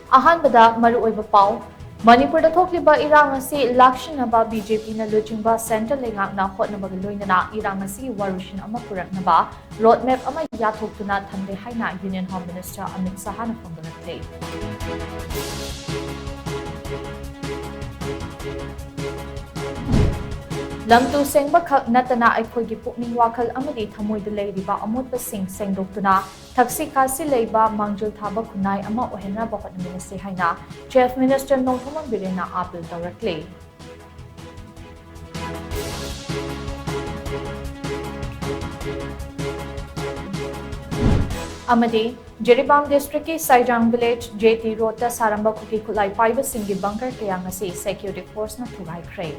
Ahanbada Maruoiba Pau, Manipur Tokliba Irangasi, Lakshanaba BJP na Luchingba Center Lengakna Hotnabagaloinana, Irangasi Warushin Amapurak Naba, Roadmap Ama Yatokuna Tande Haina Union Home Minister Amit Sahana from the plate. Lamtu Sengba Khak Natana Aikhogi Pukning Wakal Amadi Thamoi de Leiriba Amutpa Singh Sengdoktuna, Taksi Kasi Leiba Mangjul Thaba Kunai Ama Ohena Bokot Ministry Haina, Chief Minister Nongthaman Birena Apil directly. Amadi, Jeribam District Saijang Village, JT Rota Saramba Kuki Kulai Paiba Singi Bunker Kayangasi Security Force na Tugai Kray.